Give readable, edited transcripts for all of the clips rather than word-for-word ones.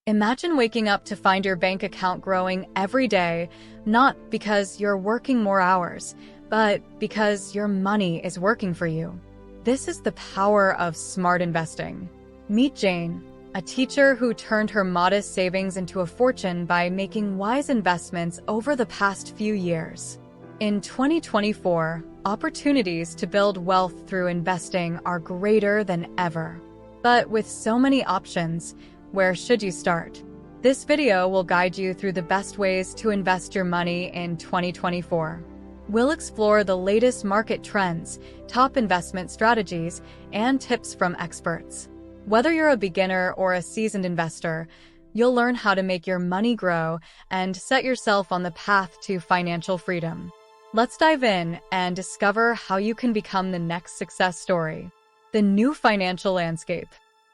Imagine waking up to find your bank account growing every day, not because you're working more hours, but because your money is working for you. This is the power of smart investing. Meet Jane, a teacher who turned her modest savings into a fortune by making wise investments over the past few years. In 2024, opportunities to build wealth through investing are greater than ever. But with so many options, where should you start? This video will guide you through the best ways to invest your money in 2024. We'll explore the latest market trends, top investment strategies, and tips from experts. Whether you're a beginner or a seasoned investor, you'll learn how to make your money grow and set yourself on the path to financial freedom. Let's dive in and discover how you can become the next success story. The new financial landscape.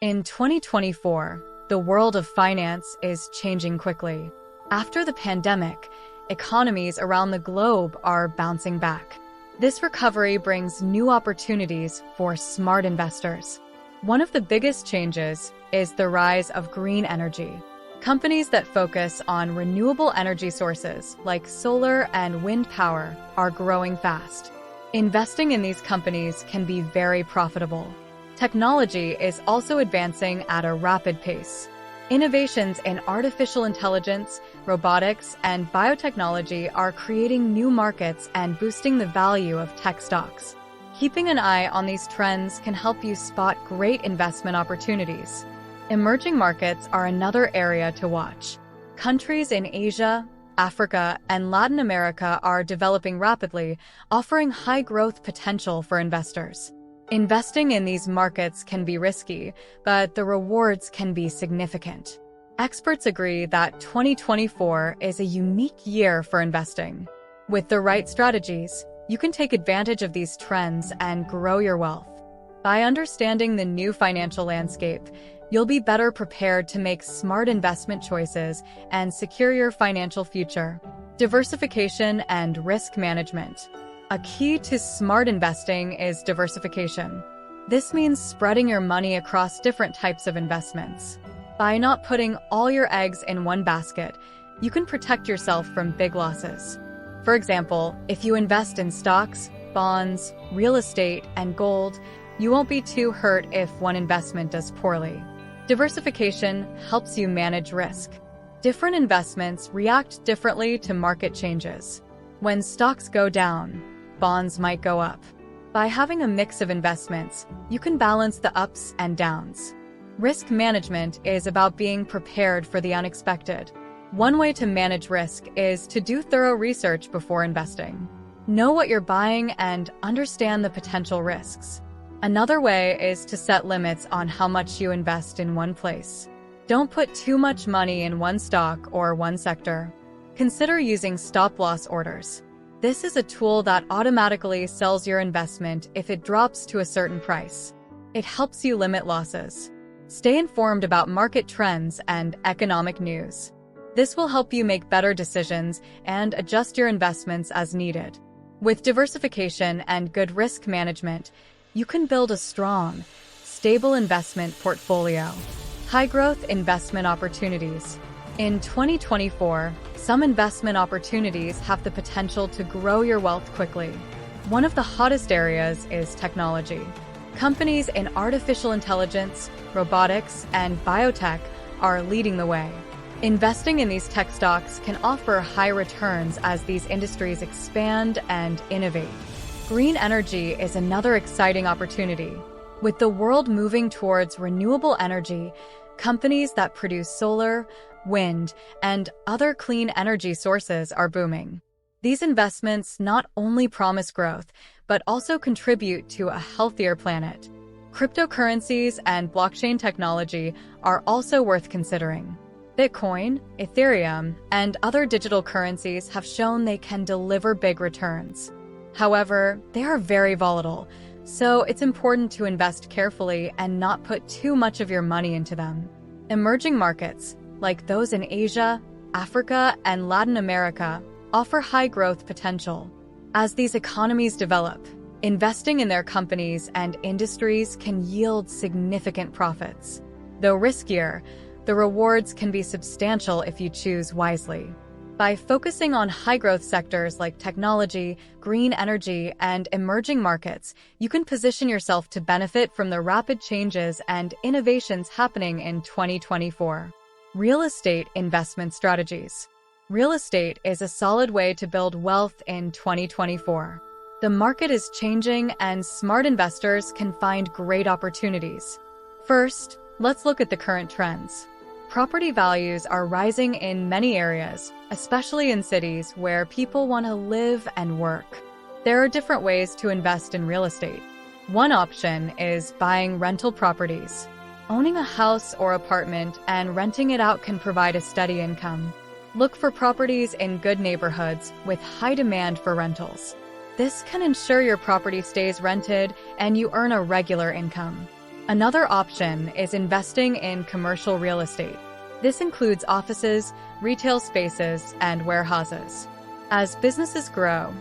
In 2024, the world of finance is changing quickly. After the pandemic, economies around the globe are bouncing back. This recovery brings new opportunities for smart investors. One of the biggest changes is the rise of green energy. Companies that focus on renewable energy sources like solar and wind power are growing fast. Investing in these companies can be very profitable. Technology is also advancing at a rapid pace. Innovations in artificial intelligence, robotics, and biotechnology are creating new markets and boosting the value of tech stocks. Keeping an eye on these trends can help you spot great investment opportunities. Emerging markets are another area to watch. Countries in Asia, Africa, and Latin America are developing rapidly, offering high growth potential for investors. Investing in these markets can be risky, but the rewards can be significant. Experts agree that 2024 is a unique year for investing. With the right strategies, you can take advantage of these trends and grow your wealth. By understanding the new financial landscape, you'll be better prepared to make smart investment choices and secure your financial future. Diversification and risk management. A key to smart investing is diversification. This means spreading your money across different types of investments. By not putting all your eggs in one basket, you can protect yourself from big losses. For example, if you invest in stocks, bonds, real estate, and gold, you won't be too hurt if one investment does poorly. Diversification helps you manage risk. Different investments react differently to market changes. When stocks go down, bonds might go up. By having a mix of investments, you can balance the ups and downs. Risk management is about being prepared for the unexpected. One way to manage risk is to do thorough research before investing. Know what you're buying and understand the potential risks. Another way is to set limits on how much you invest in one place. Don't put too much money in one stock or one sector. Consider using stop-loss orders. This is a tool that automatically sells your investment if it drops to a certain price. It helps you limit losses. Stay informed about market trends and economic news. This will help you make better decisions and adjust your investments as needed. With diversification and good risk management, you can build a strong, stable investment portfolio. High-growth investment opportunities. In 2024, some investment opportunities have the potential to grow your wealth quickly. One of the hottest areas is technology. Companies in artificial intelligence, robotics, and biotech are leading the way. Investing in these tech stocks can offer high returns as these industries expand and innovate. Green energy is another exciting opportunity. With the world moving towards renewable energy, companies that produce solar, wind, and other clean energy sources are booming. These investments not only promise growth, but also contribute to a healthier planet. Cryptocurrencies and blockchain technology are also worth considering. Bitcoin, Ethereum, and other digital currencies have shown they can deliver big returns. However, they are very volatile, so it's important to invest carefully and not put too much of your money into them. Emerging markets, like those in Asia, Africa, and Latin America, offer high growth potential. As these economies develop, investing in their companies and industries can yield significant profits. Though riskier, The rewards can be substantial if you choose wisely. By focusing on high-growth sectors like technology, green energy, and emerging markets, you can position yourself to benefit from the rapid changes and innovations happening in 2024. Real estate investment strategies. Real estate is a solid way to build wealth in 2024. The market is changing, and smart investors can find great opportunities. First, let's look at the current trends. Property values are rising in many areas, especially in cities where people want to live and work. There are different ways to invest in real estate. One option is buying rental properties. Owning a house or apartment and renting it out can provide a steady income. Look for properties in good neighborhoods with high demand for rentals. This can ensure your property stays rented and you earn a regular income. Another option is investing in commercial real estate. This includes offices, retail spaces, and warehouses. As businesses grow,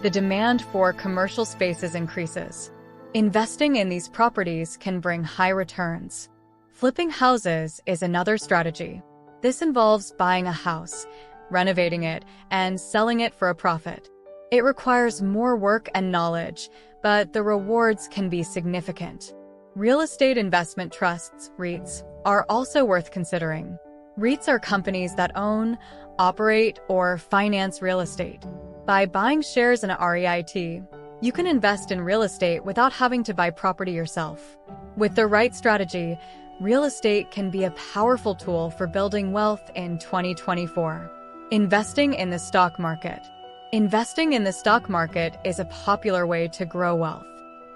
the demand for commercial spaces increases. Investing in these properties can bring high returns. Flipping houses is another strategy. This involves buying a house, renovating it, and selling it for a profit. It requires more work and knowledge, but the rewards can be significant. Real estate investment trusts, REITs, are also worth considering. REITs are companies that own, operate, or finance real estate. By buying shares in a REIT, you can invest in real estate without having to buy property yourself. With the right strategy, real estate can be a powerful tool for building wealth in 2024. Investing in the stock market. Investing in the stock market is a popular way to grow wealth.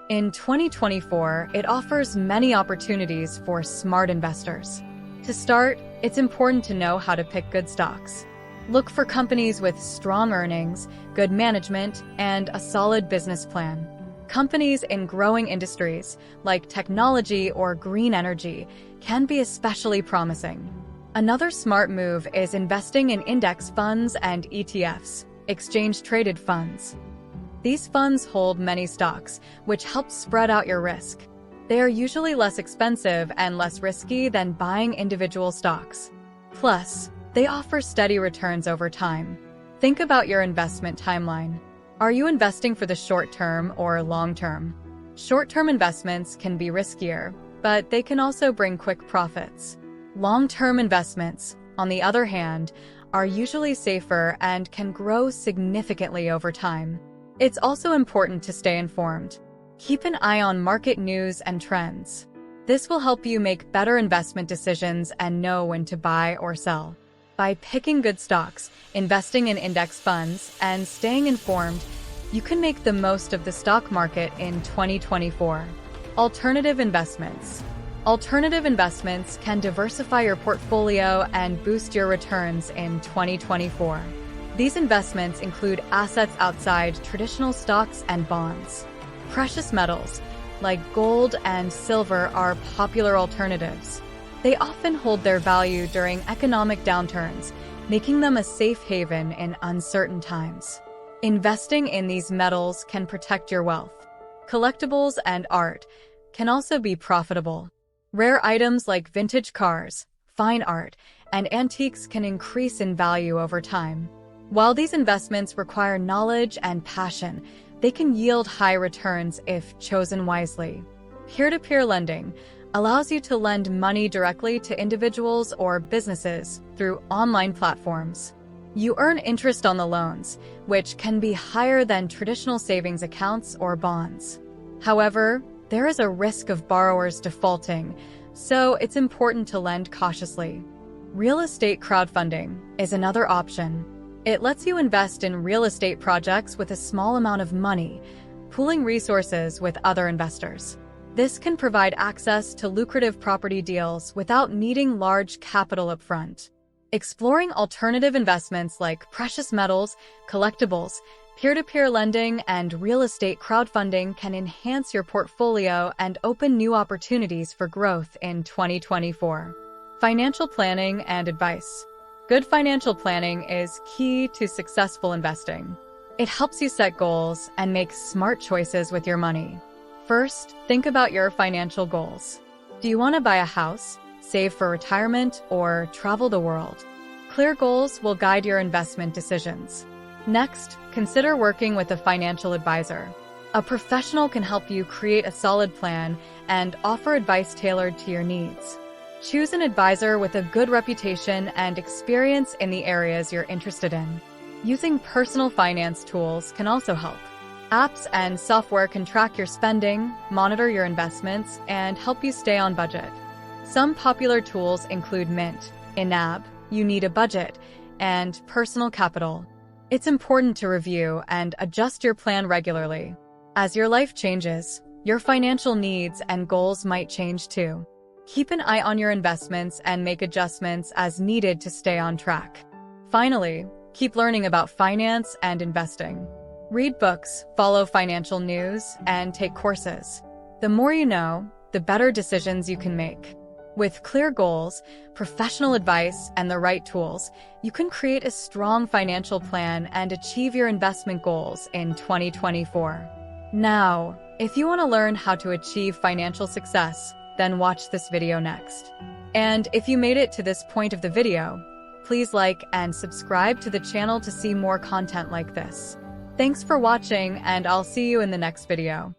In 2024, it offers many opportunities for smart investors. To start, it's important to know how to pick good stocks. Look for companies with strong earnings, good management, and a solid business plan. Companies in growing industries, like technology or green energy, can be especially promising. Another smart move is investing in index funds and ETFs, exchange-traded funds. These funds hold many stocks, which helps spread out your risk. They are usually less expensive and less risky than buying individual stocks. Plus, they offer steady returns over time. Think about your investment timeline. Are you investing for the short term or long term? Short-term investments can be riskier, but they can also bring quick profits. Long-term investments, on the other hand, are usually safer and can grow significantly over time. It's also important to stay informed. Keep an eye on market news and trends. This will help you make better investment decisions and know when to buy or sell. By picking good stocks, investing in index funds, and staying informed, you can make the most of the stock market in 2024. Alternative investments. Alternative investments can diversify your portfolio and boost your returns in 2024. These investments include assets outside traditional stocks and bonds. Precious metals, like gold and silver, are popular alternatives. They often hold their value during economic downturns, making them a safe haven in uncertain times. Investing in these metals can protect your wealth. Collectibles and art can also be profitable. Rare items like vintage cars, fine art, and antiques can increase in value over time. While these investments require knowledge and passion, they can yield high returns if chosen wisely. Peer-to-peer lending allows you to lend money directly to individuals or businesses through online platforms. You earn interest on the loans, which can be higher than traditional savings accounts or bonds. However, there is a risk of borrowers defaulting, so it's important to lend cautiously. Real estate crowdfunding is another option. It lets you invest in real estate projects with a small amount of money, pooling resources with other investors. This can provide access to lucrative property deals without needing large capital upfront. Exploring alternative investments like precious metals, collectibles, peer-to-peer lending, and real estate crowdfunding can enhance your portfolio and open new opportunities for growth in 2024. Financial planning and advice. Good financial planning is key to successful investing. It helps you set goals and make smart choices with your money. First, think about your financial goals. Do you want to buy a house, save for retirement, or travel the world. Clear goals will guide your investment decisions. Next, consider working with a financial advisor. A professional can help you create a solid plan and offer advice tailored to your needs. Choose an advisor with a good reputation and experience in the areas you're interested in. Using personal finance tools can also help. Apps and software can track your spending, monitor your investments, and help you stay on budget. Some popular tools include Mint, Inab, You Need a Budget, and Personal Capital. It's important to review and adjust your plan regularly. As your life changes, your financial needs and goals might change too. Keep an eye on your investments and make adjustments as needed to stay on track. Finally, keep learning about finance and investing. Read books, follow financial news, and take courses. The more you know, the better decisions you can make. With clear goals, professional advice, and the right tools, you can create a strong financial plan and achieve your investment goals in 2024. Now, if you want to learn how to achieve financial success, then watch this video next. And if you made it to this point of the video, please like and subscribe to the channel to see more content like this. Thanks for watching, and I'll see you in the next video.